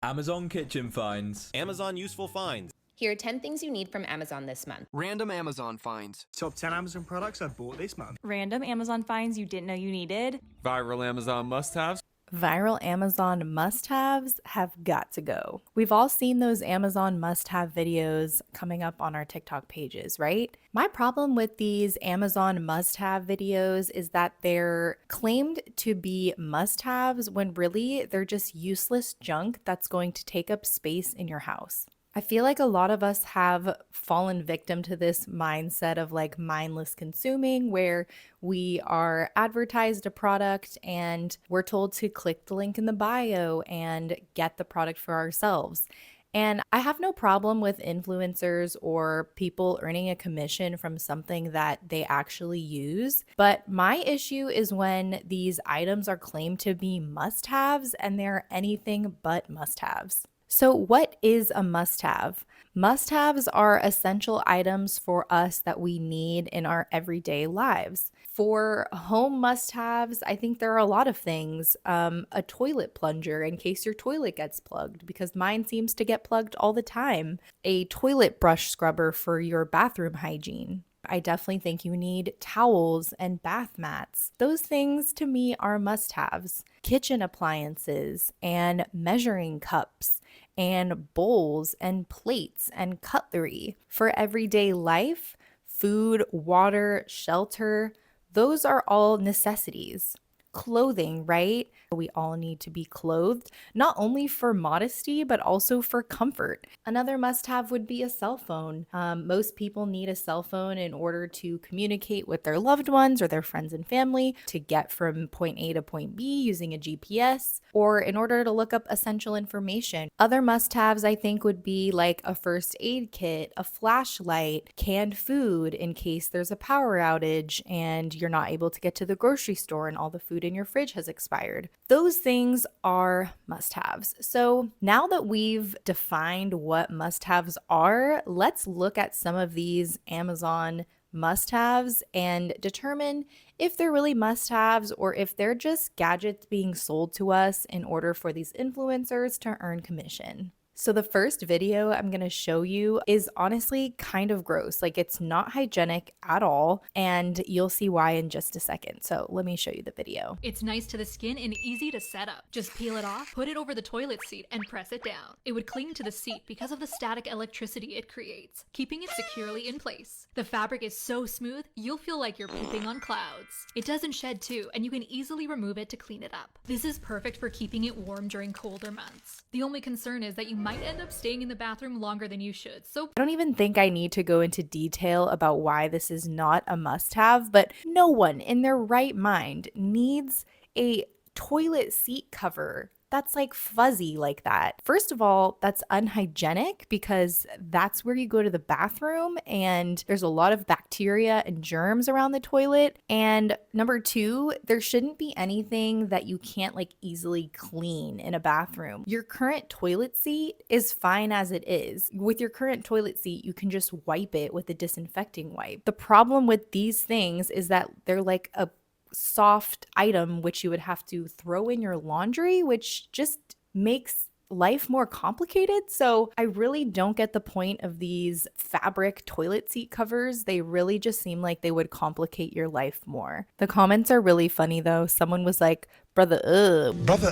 Amazon kitchen finds. Amazon useful finds. Here are 10 things you need from Amazon this month. Random Amazon finds. Top 10 Amazon products I bought this month. Random Amazon finds you didn't know you needed. Viral Amazon must-haves. Viral Amazon must-haves have got to go. We've all seen those Amazon must-have videos coming up on our TikTok pages, right? My problem with these Amazon must-have videos is that they're claimed to be must-haves when really they're just useless junk that's going to take up space in your house. I feel like a lot of us have fallen victim to this mindset of like mindless consuming where we are advertised a product and we're told to click the link in the bio and get the product for ourselves. And I have no problem with influencers or people earning a commission from something that they actually use. But my issue is when these items are claimed to be must-haves and they're anything but must-haves. So what is a must-have? Must-haves are essential items for us that we need in our everyday lives. For home must-haves, I think there are a lot of things. A toilet plunger in case your toilet gets plugged, because mine seems to get plugged all the time. A toilet brush scrubber for your bathroom hygiene. I definitely think you need towels and bath mats. Those things to me are must-haves. Kitchen appliances and measuring cups and bowls and plates and cutlery. For everyday life, food, water, shelter, those are all necessities. Clothing, right? We all need to be clothed, not only for modesty, but also for comfort. Another must-have would be a cell phone. Most people need a cell phone in order to communicate with their loved ones or their friends and family, to get from point A to point B using a GPS, or in order to look up essential information. Other must-haves I think would be like a first aid kit, a flashlight, canned food in case there's a power outage and you're not able to get to the grocery store and all the food in your fridge has expired. Those things are must-haves. So now that we've defined what must-haves are, let's look at some of these Amazon must-haves and determine if they're really must-haves or if they're just gadgets being sold to us in order for these influencers to earn commission. So the first video I'm going to show you is honestly kind of gross. Like, it's not hygienic at all, and you'll see why in just a second. So let me show you the video. It's nice to the skin and easy to set up. Just peel it off, put it over the toilet seat, and press it down. It would cling to the seat because of the static electricity it creates, keeping it securely in place. The fabric is so smooth, you'll feel like you're pooping on clouds. It doesn't shed too, and you can easily remove it to clean it up. This is perfect for keeping it warm during colder months. The only concern is that you might end up staying in the bathroom longer than you should. So I don't even think I need to go into detail about why this is not a must-have, but no one in their right mind needs a toilet seat cover that's like fuzzy like that. First of all, that's unhygienic because that's where you go to the bathroom and there's a lot of bacteria and germs around the toilet. And number two, there shouldn't be anything that you can't like easily clean in a bathroom. Your current toilet seat is fine as it is. With your current toilet seat, you can just wipe it with a disinfecting wipe. The problem with these things is that they're like a soft item which you would have to throw in your laundry, which just makes life more complicated. So I really don't get the point of these fabric toilet seat covers. They really just seem like they would complicate your life more. The comments are really funny though. Someone was like, brother, Brother,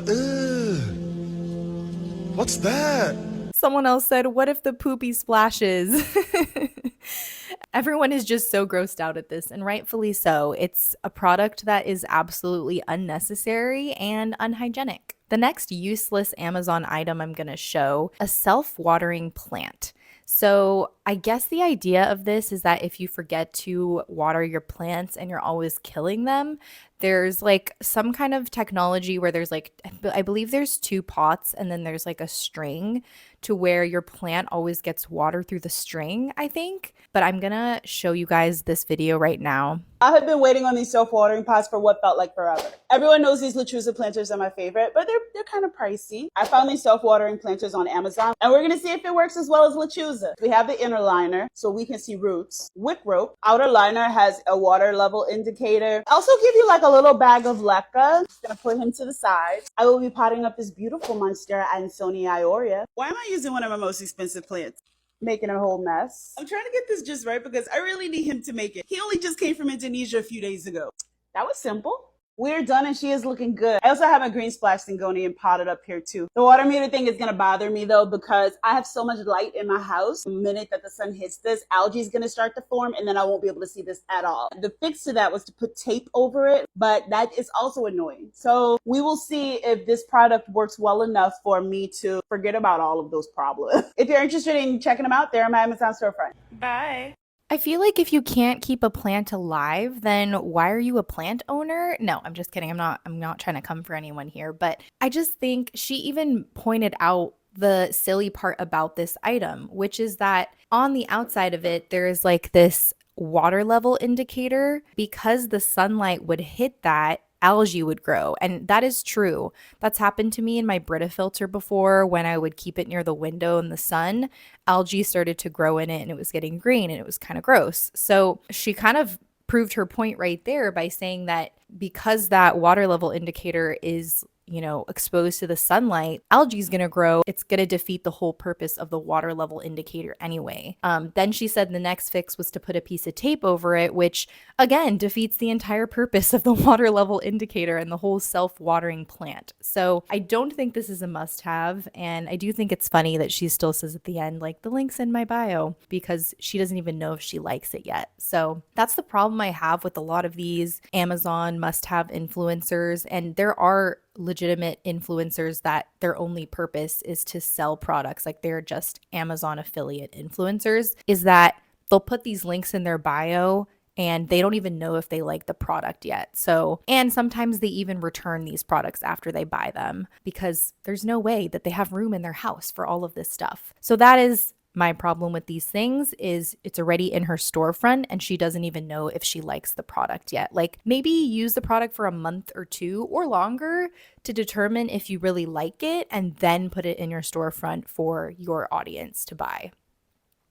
what's that? Someone else said, what if the poopy splashes? Everyone is just so grossed out at this, and rightfully so. It's a product that is absolutely unnecessary and unhygienic. The next useless Amazon item I'm going to show, a self-watering plant. So I guess the idea of this is that if you forget to water your plants and you're always killing them, there's like some kind of technology where there's like, I believe there's two pots and then there's like a string to where your plant always gets water through the string, I think. But I'm gonna show you guys this video right now. I have been waiting on these self-watering pots for what felt like forever. Everyone knows these Lechuza planters are my favorite, but they're kind of pricey. I found these self-watering planters on Amazon, and we're gonna see if it works as well as Lechuza. We have the inner inner liner so we can see roots. Wick rope. Outer liner has a water level indicator. I also give you like a little bag of leca. Just gonna put him to the side. I will be potting up this beautiful Monstera Ansoni Ioria. Why am I using one of my most expensive plants? Making a whole mess. I'm trying to get this just right because I really need him to make it. He only just came from Indonesia a few days ago. That was simple. We're done and she is looking good. I also have my green splash Syngonium potted up here too. The water meter thing is gonna bother me though because I have so much light in my house. The minute that the sun hits this, algae is gonna start to form and then I won't be able to see this at all. The fix to that was to put tape over it, but that is also annoying. So we will see if this product works well enough for me to forget about all of those problems. If you're interested in checking them out, they're on my Amazon storefront. Bye. I feel like if you can't keep a plant alive, then why are you a plant owner? No, I'm just kidding. I'm not trying to come for anyone here, but I just think she even pointed out the silly part about this item, which is that on the outside of it, there is like this water level indicator. Because the sunlight would hit that, algae would grow. And that is true. That's happened to me in my Brita filter before. When I would keep it near the window in the sun, algae started to grow in it and it was getting green and it was kind of gross. So she kind of proved her point right there by saying that because that water level indicator is, you know, exposed to the sunlight, algae is going to grow. It's going to defeat the whole purpose of the water level indicator anyway. Then she said the next fix was to put a piece of tape over it, which again defeats the entire purpose of the water level indicator and the whole self-watering plant. So I don't think this is a must-have, and I do think it's funny that she still says at the end, like, the link's in my bio, because she doesn't even know if she likes it yet. So that's the problem I have with a lot of these Amazon must-have influencers, and there are legitimate influencers that their only purpose is to sell products, like they're just Amazon affiliate influencers, is that they'll put these links in their bio and they don't even know if they like the product yet. So, and sometimes they even return these products after they buy them because there's no way that they have room in their house for all of this stuff. So that is my problem with these things, is it's already in her storefront and she doesn't even know if she likes the product yet. Like, maybe use the product for a month or two or longer to determine if you really like it and then put it in your storefront for your audience to buy.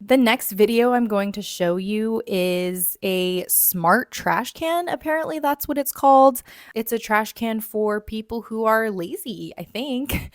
The next video I'm going to show you is a smart trash can. Apparently that's what it's called. It's a trash can for people who are lazy, I think.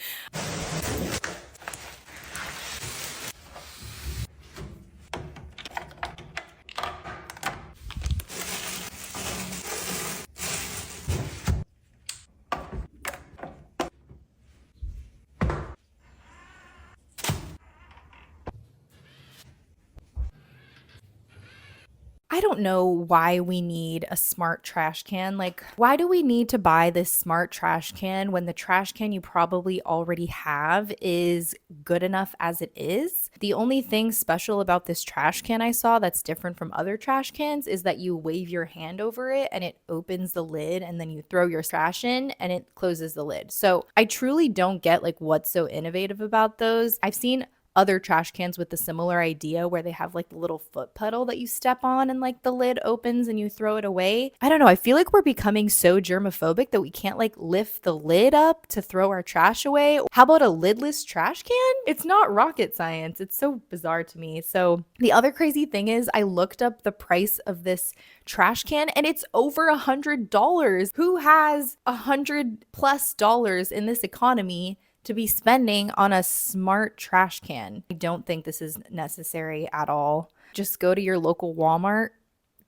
I don't know why we need a smart trash can. Like, why do we need to buy this smart trash can when the trash can you probably already have is good enough as it is? The only thing special about this trash can I saw that's different from other trash cans is that you wave your hand over it and it opens the lid, and then you throw your trash in and it closes the lid. So I truly don't get like what's so innovative about those. I've seen other trash cans with the similar idea where they have like the little foot pedal that you step on and like the lid opens and you throw it away. I don't know. I feel like we're becoming so germophobic that we can't like lift the lid up to throw our trash away. How about a lidless trash can? It's not rocket science. It's so bizarre to me. So the other crazy thing is I looked up the price of this trash can and it's over $100. Who has $100+ in this economy to be spending on a smart trash can? I don't think this is necessary at all. Just go to your local Walmart,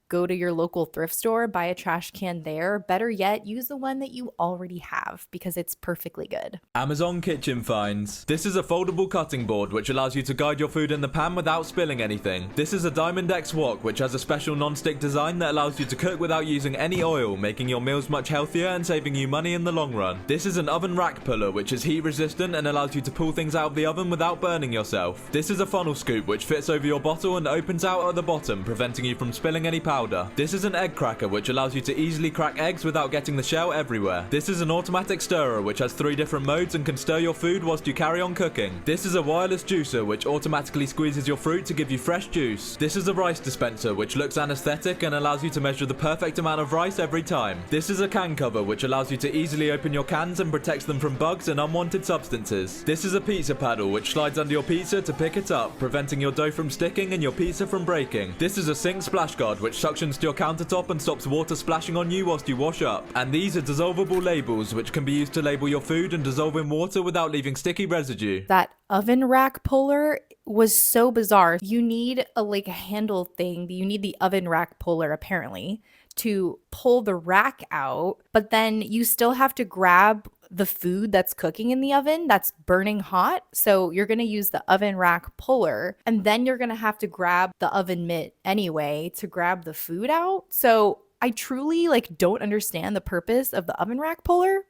go to your local thrift store, buy a trash can there. Better yet, use the one that you already have because it's perfectly good. Amazon kitchen finds. This is a foldable cutting board which allows you to guide your food in the pan without spilling anything. This is a Diamond X wok which has a special non-stick design that allows you to cook without using any oil, making your meals much healthier and saving you money in the long run. This is an oven rack puller which is heat resistant and allows you to pull things out of the oven without burning yourself. This is a funnel scoop which fits over your bottle and opens out at the bottom, preventing you from spilling any powder. powder. This is an egg cracker which allows you to easily crack eggs without getting the shell everywhere. This is an automatic stirrer which has 3 different modes and can stir your food whilst you carry on cooking. This is a wireless juicer which automatically squeezes your fruit to give you fresh juice. This is a rice dispenser which looks anesthetic and allows you to measure the perfect amount of rice every time. This is a can cover which allows you to easily open your cans and protects them from bugs and unwanted substances. This is a pizza paddle which slides under your pizza to pick it up, preventing your dough from sticking and your pizza from breaking. This is a sink splash guard which suctions to your countertop and stops water splashing on you whilst you wash up. And these are dissolvable labels which can be used to label your food and dissolve in water without leaving sticky residue. That oven rack puller was so bizarre. You need a handle thing. You need the oven rack puller apparently to pull the rack out, but then you still have to grab the food that's cooking in the oven that's burning hot. So you're going to use the oven rack puller, and then you're going to have to grab the oven mitt anyway to grab the food out. So I truly don't understand the purpose of the oven rack puller.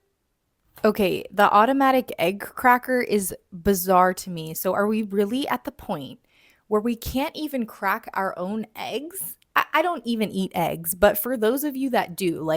Okay, the automatic egg cracker is bizarre to me. So are we really at the point where we can't even crack our own eggs? I don't even eat eggs, but for those of you that do,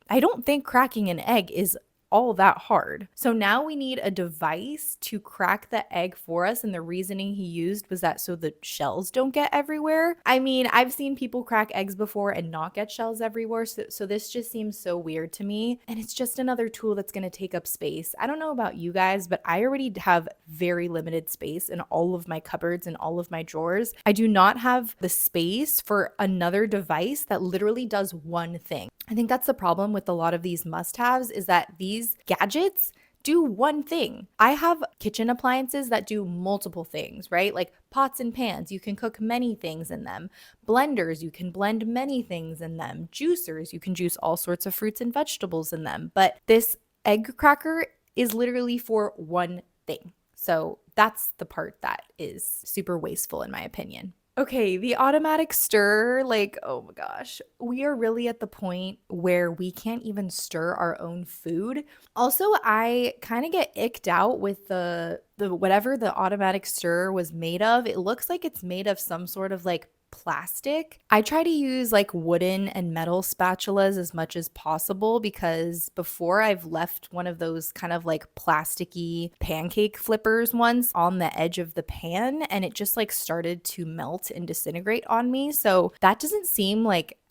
I don't think cracking an egg is all that hard. So now we need a device to crack the egg for us, and the reasoning he used was that so the shells don't get everywhere. I mean, I've seen people crack eggs before and not get shells everywhere, so this just seems so weird to me, and it's just another tool that's going to take up space. I don't know about you guys, but I already have very limited space in all of my cupboards and all of my drawers. I do not have the space for another device that literally does one thing. I think that's the problem with a lot of these must-haves, is that these gadgets do one thing. I have kitchen appliances that do multiple things, right? Like pots and pans, you can cook many things in them. Blenders, you can blend many things in them. Juicers, you can juice all sorts of fruits and vegetables in them. But this egg cracker is literally for one thing. So that's the part that is super wasteful in my opinion. Okay, the automatic stir, oh my gosh, we are really at the point where we can't even stir our own food. Also, I kind of get icked out with the whatever the automatic stir was made of. It looks like it's made of some sort of plastic. I try to use wooden and metal spatulas as much as possible, because before I've left one of those kind of plasticky pancake flippers once on the edge of the pan, and it just started to melt and disintegrate on me. So that doesn't seem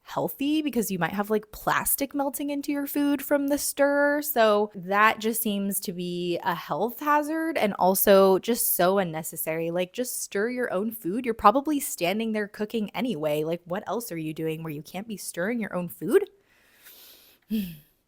healthy, because you might have plastic melting into your food from the stir. So that just seems to be a health hazard, and also just so unnecessary. Just stir your own food. You're probably standing there cooking anyway. What else are you doing where you can't be stirring your own food?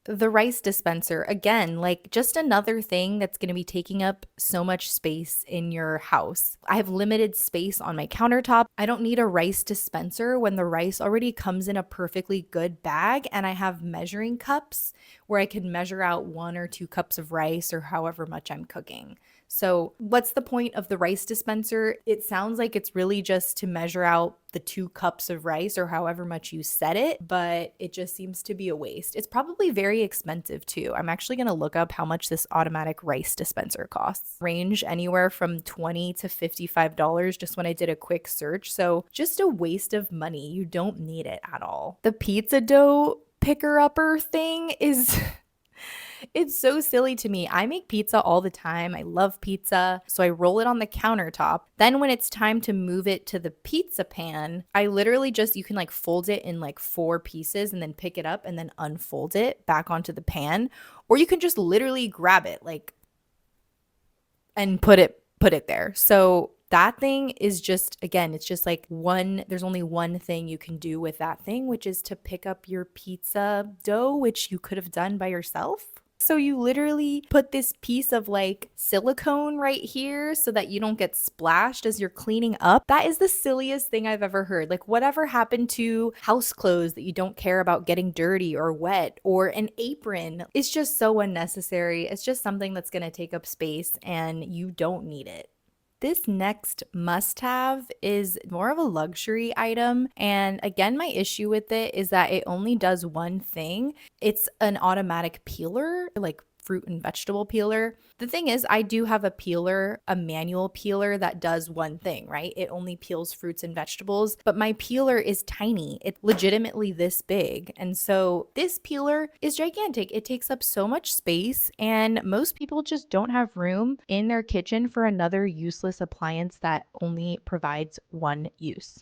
The rice dispenser, again, just another thing that's going to be taking up so much space in your house. I have limited space on my countertop. I don't need a rice dispenser when the rice already comes in a perfectly good bag, and I have measuring cups where I can measure out 1 or 2 cups of rice or however much I'm cooking. So what's the point of the rice dispenser? It sounds like it's really just to measure out the 2 cups of rice or however much you set it, but it just seems to be a waste. It's probably very expensive too. I'm actually going to look up how much this automatic rice dispenser costs. Range anywhere from $20 to $55 just when I did a quick search. So just a waste of money. You don't need it at all. The pizza dough picker-upper thing is... It's so silly to me. I make pizza all the time. I love pizza. So I roll it on the countertop. Then when it's time to move it to the pizza pan, I literally you can fold it in 4 pieces and then pick it up and then unfold it back onto the pan. Or you can just literally grab it and put it there. So that thing is just, again, it's just there's only one thing you can do with that thing, which is to pick up your pizza dough, which you could have done by yourself. So you literally put this piece of silicone right here so that you don't get splashed as you're cleaning up. That is the silliest thing I've ever heard. Whatever happened to house clothes that you don't care about getting dirty or wet, or an apron? It's just so unnecessary. It's just something that's going to take up space and you don't need it. This next must-have is more of a luxury item, and again, my issue with it is that it only does one thing. It's an automatic peeler, fruit and vegetable peeler. The thing is, I do have a peeler, a manual peeler that does one thing, right? It only peels fruits and vegetables, but my peeler is tiny. It's legitimately this big. And so this peeler is gigantic. It takes up so much space, and most people just don't have room in their kitchen for another useless appliance that only provides one use.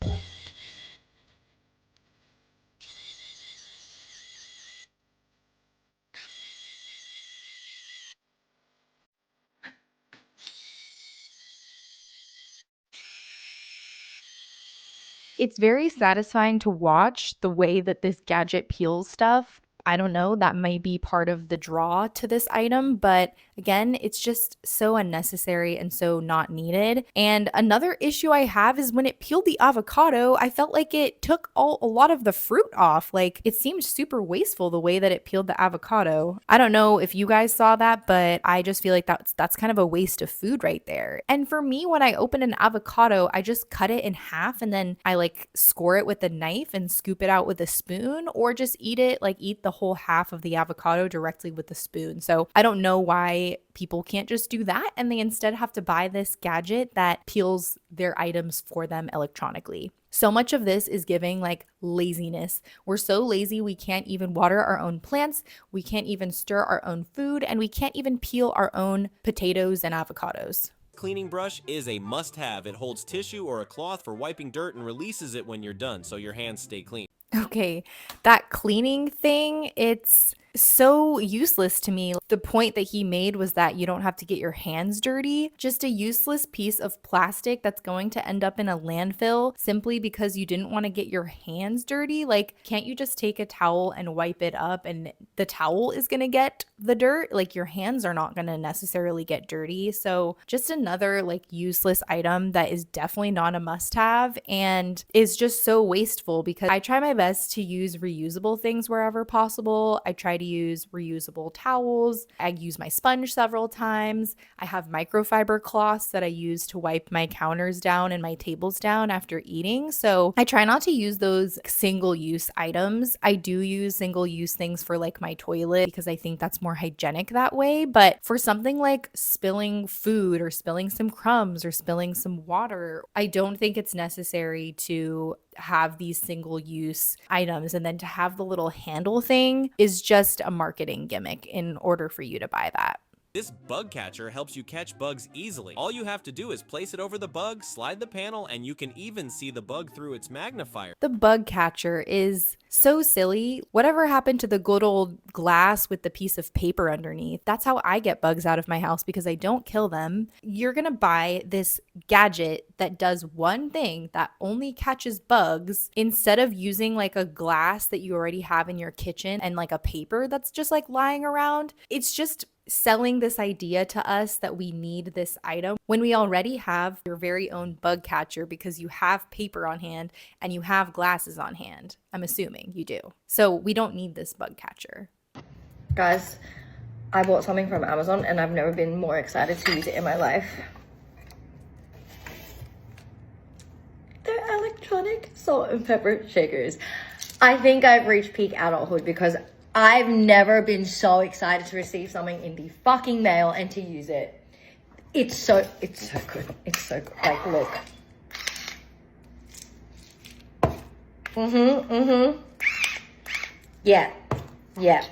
It's very satisfying to watch the way that this gadget peels stuff. I don't know, that may be part of the draw to this item, but again, it's just so unnecessary and so not needed. And another issue I have is when it peeled the avocado, I felt like it took a lot of the fruit off. Like, it seemed super wasteful the way that it peeled the avocado. I don't know if you guys saw that, but I just feel like that's kind of a waste of food right there. And for me, when I open an avocado, I just cut it in half and then I like score it with a knife and scoop it out with a spoon, or just eat the whole half of the avocado directly with the spoon. So I don't know why people can't just do that and they instead have to buy this gadget that peels their items for them electronically. So much of this is giving like laziness. We're so lazy we can't even water our own plants, we can't even stir our own food, and we can't even peel our own potatoes and avocados. Cleaning brush is a must-have. It holds tissue or a cloth for wiping dirt and releases it when you're done, so your hands stay clean. Okay, that cleaning thing, it's so useless to me. The point that he made was that you don't have to get your hands dirty. Just a useless piece of plastic that's going to end up in a landfill simply because you didn't want to get your hands dirty. Like, can't you just take a towel and wipe it up and the towel is going to get the dirt? Like, your hands are not going to necessarily get dirty. So just another like useless item that is definitely not a must-have and is just so wasteful, because I try my best to use reusable things wherever possible. I try to use reusable towels. I use my sponge several times. I have microfiber cloths that I use to wipe my counters down and my tables down after eating. So I try not to use those single-use items. I do use single-use things for like my toilet because I think that's more hygienic that way. But for something like spilling food or spilling some crumbs or spilling some water, I don't think it's necessary to have these single-use items. And then to have the little handle thing is just a marketing gimmick in order for you to buy that. This bug catcher helps you catch bugs easily. All you have to do is place it over the bug, slide the panel, and you can even see the bug through its magnifier. The bug catcher is so silly. Whatever happened to the good old glass with the piece of paper underneath? That's how I get bugs out of my house, because I don't kill them. You're gonna buy this gadget that does one thing that only catches bugs instead of using like a glass that you already have in your kitchen and like a paper that's just like lying around. It's just selling this idea to us that we need this item when we already have your very own bug catcher, because you have paper on hand and you have glasses on hand. I'm assuming you do. So we don't need this bug catcher. Guys, I bought something from Amazon and I've never been more excited to use it in my life. They're electronic salt and pepper shakers. I think I've reached peak adulthood because I've never been so excited to receive something in the fucking mail and to use it. It's so good. It's so good. Like, look. Yeah.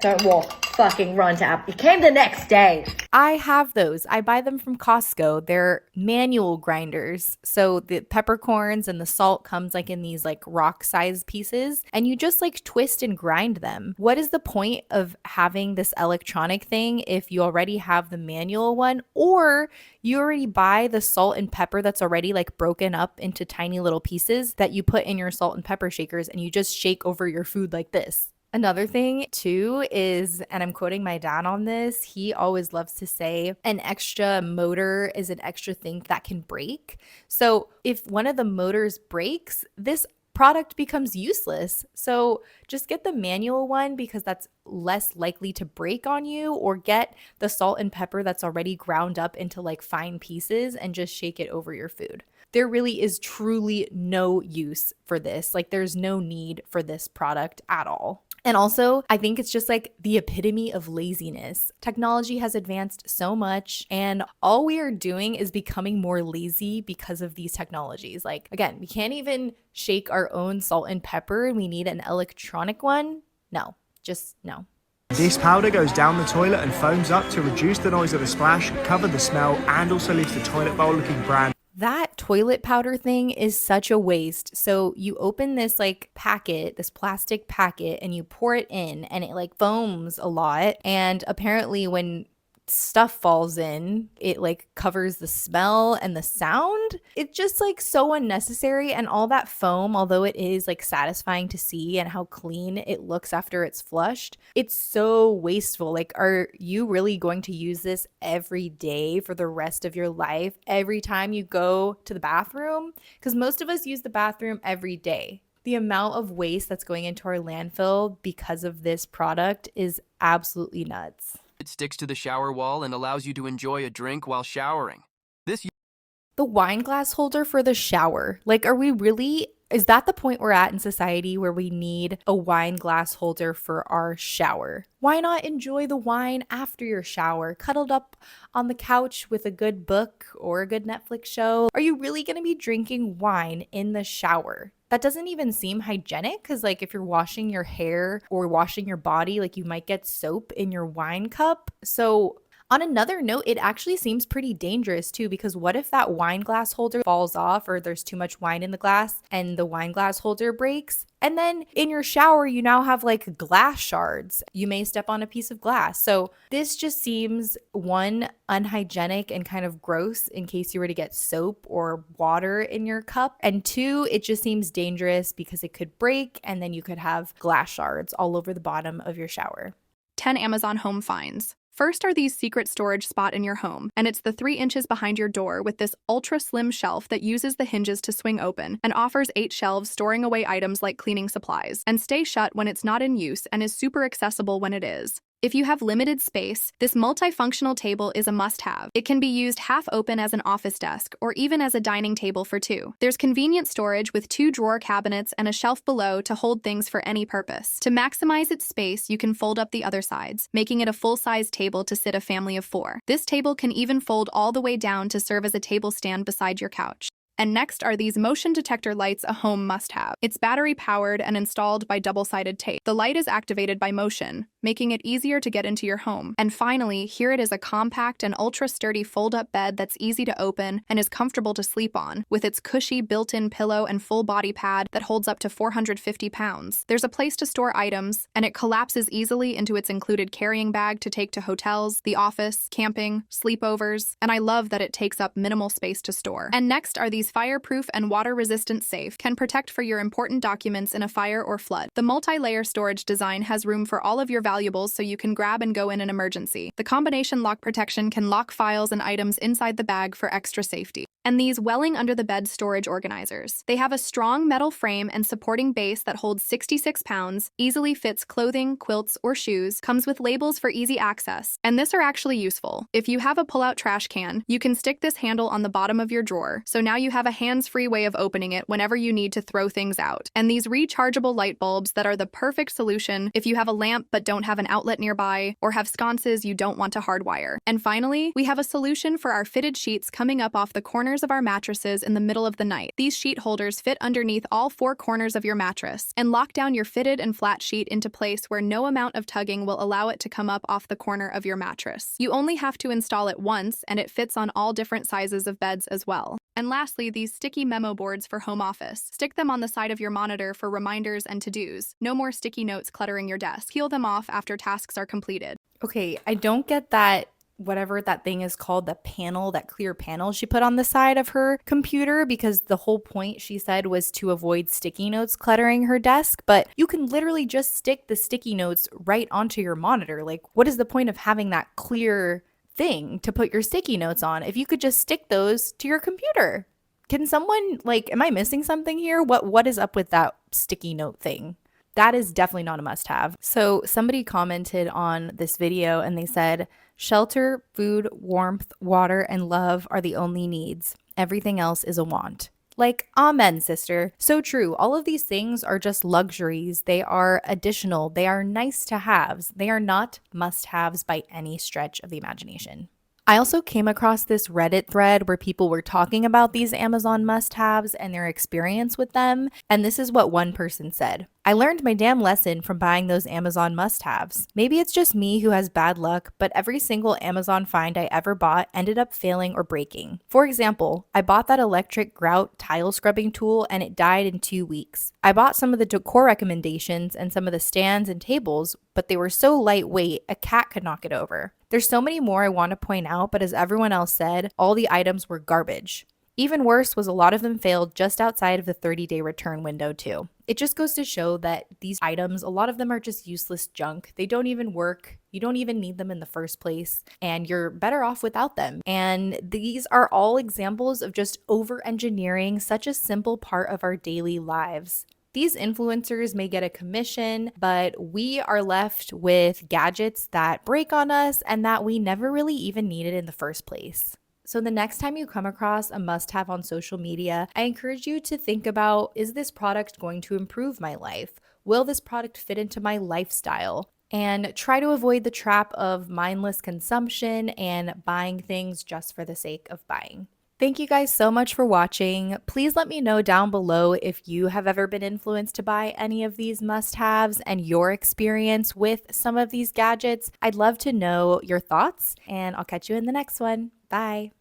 Don't walk. Fucking run to Apple. It came the next day. I have those. I buy them from Costco. They're manual grinders. So the peppercorns and the salt comes like in these like rock sized pieces, and you just like twist and grind them. What is the point of having this electronic thing if you already have the manual one, or you already buy the salt and pepper that's already like broken up into tiny little pieces that you put in your salt and pepper shakers and you just shake over your food like this? Another thing too is, and I'm quoting my dad on this, he always loves to say an extra motor is an extra thing that can break. So if one of the motors breaks, this product becomes useless. So just get the manual one because that's less likely to break on you, or get the salt and pepper that's already ground up into like fine pieces and just shake it over your food. There really is truly no use for this. Like, there's no need for this product at all. And also, I think it's just like the epitome of laziness. Technology has advanced so much, and all we are doing is becoming more lazy because of these technologies. Like, again, we can't even shake our own salt and pepper, and we need an electronic one. No, just no. This powder goes down the toilet and foams up to reduce the noise of the splash, cover the smell, and also leaves the toilet bowl looking brand. That toilet powder thing is such a waste. So you open this like packet, this plastic packet, and you pour it in and it like foams a lot. And apparently when stuff falls in, it like covers the smell and the sound. It's just like so unnecessary. And all that foam, although it is like satisfying to see and how clean it looks after it's flushed, it's so wasteful. Like, are you really going to use this every day for the rest of your life, every time you go to the bathroom? Because most of us use the bathroom every day. The amount of waste that's going into our landfill because of this product is absolutely nuts. It sticks to the shower wall and allows you to enjoy a drink while showering. The wine glass holder for the shower. Like, are we really, is that the point we're at in society where we need a wine glass holder for our shower? Why not enjoy the wine after your shower, cuddled up on the couch with a good book or a good Netflix show? Are you really going to be drinking wine in the shower? That doesn't even seem hygienic, because like if you're washing your hair or washing your body, like you might get soap in your wine cup. So on another note, it actually seems pretty dangerous too, because what if that wine glass holder falls off or there's too much wine in the glass and the wine glass holder breaks? And then in your shower, you now have like glass shards. You may step on a piece of glass. So this just seems, one, unhygienic and kind of gross in case you were to get soap or water in your cup. And two, it just seems dangerous because it could break and then you could have glass shards all over the bottom of your shower. 10 Amazon home finds. First are these secret storage spot in your home, and it's the 3 inches behind your door with this ultra slim shelf that uses the hinges to swing open and offers 8 shelves storing away items like cleaning supplies, and stay shut when it's not in use and is super accessible when it is. If you have limited space, this multifunctional table is a must-have. It can be used half open as an office desk or even as a dining table for 2. There's convenient storage with 2 drawer cabinets and a shelf below to hold things for any purpose. To maximize its space, you can fold up the other sides, making it a full-size table to sit a family of 4. This table can even fold all the way down to serve as a table stand beside your couch. And next are these motion detector lights, a home must-have. It's battery-powered and installed by double-sided tape. The light is activated by motion, making it easier to get into your home. And finally, here it is, a compact and ultra-sturdy fold-up bed that's easy to open and is comfortable to sleep on, with its cushy built-in pillow and full body pad that holds up to 450 pounds. There's a place to store items, and it collapses easily into its included carrying bag to take to hotels, the office, camping, sleepovers, and I love that it takes up minimal space to store. And next are these fireproof and water-resistant safe, can protect for your important documents in a fire or flood. The multi-layer storage design has room for all of your valuables so you can grab and go in an emergency. The combination lock protection can lock files and items inside the bag for extra safety. And these welling under the bed storage organizers. They have a strong metal frame and supporting base that holds 66 pounds, easily fits clothing, quilts, or shoes, comes with labels for easy access. And this are actually useful. If you have a pull-out trash can, you can stick this handle on the bottom of your drawer, so now you have a hands-free way of opening it whenever you need to throw things out. And these rechargeable light bulbs that are the perfect solution if you have a lamp but don't have an outlet nearby, or have sconces you don't want to hardwire. And finally, we have a solution for our fitted sheets coming up off the corners of our mattresses in the middle of the night. These sheet holders fit underneath all 4 corners of your mattress and lock down your fitted and flat sheet into place where no amount of tugging will allow it to come up off the corner of your mattress. You only have to install it once, and it fits on all different sizes of beds as well. And lastly, these sticky memo boards for home office. Stick them on the side of your monitor for reminders and to-dos. No more sticky notes cluttering your desk. Peel them off after tasks are completed. Okay, I don't get that, whatever that thing is called, the panel, that clear panel she put on the side of her computer, because the whole point, she said, was to avoid sticky notes cluttering her desk. But you can literally just stick the sticky notes right onto your monitor. Like, what is the point of having that clear thing to put your sticky notes on if you could just stick those to your computer? Can someone, like, am I missing something here? What is up with that sticky note thing? That is definitely not a must-have. So somebody commented on this video and they said, shelter, food, warmth, water, and love are the only needs. Everything else is a want. Like, amen, sister. So true. All of these things are just luxuries. They are additional. They are nice to haves. They are not must haves by any stretch of the imagination. I also came across this Reddit thread where people were talking about these Amazon must-haves and their experience with them, and this is what one person said. I learned my damn lesson from buying those Amazon must-haves. Maybe it's just me who has bad luck, but every single Amazon find I ever bought ended up failing or breaking. For example, I bought that electric grout tile scrubbing tool and it died in 2 weeks. I bought some of the decor recommendations and some of the stands and tables, but they were so lightweight, a cat could knock it over. There's so many more I want to point out, but as everyone else said, all the items were garbage. Even worse was a lot of them failed just outside of the 30-day return window too. It just goes to show that these items, a lot of them are just useless junk. They don't even work. You don't even need them in the first place, and you're better off without them. And these are all examples of just over-engineering such a simple part of our daily lives. These influencers may get a commission, but we are left with gadgets that break on us and that we never really even needed in the first place. So the next time you come across a must-have on social media, I encourage you to think about, is this product going to improve my life? Will this product fit into my lifestyle? And try to avoid the trap of mindless consumption and buying things just for the sake of buying. Thank you guys so much for watching. Please let me know down below if you have ever been influenced to buy any of these must-haves and your experience with some of these gadgets. I'd love to know your thoughts, and I'll catch you in the next one. Bye.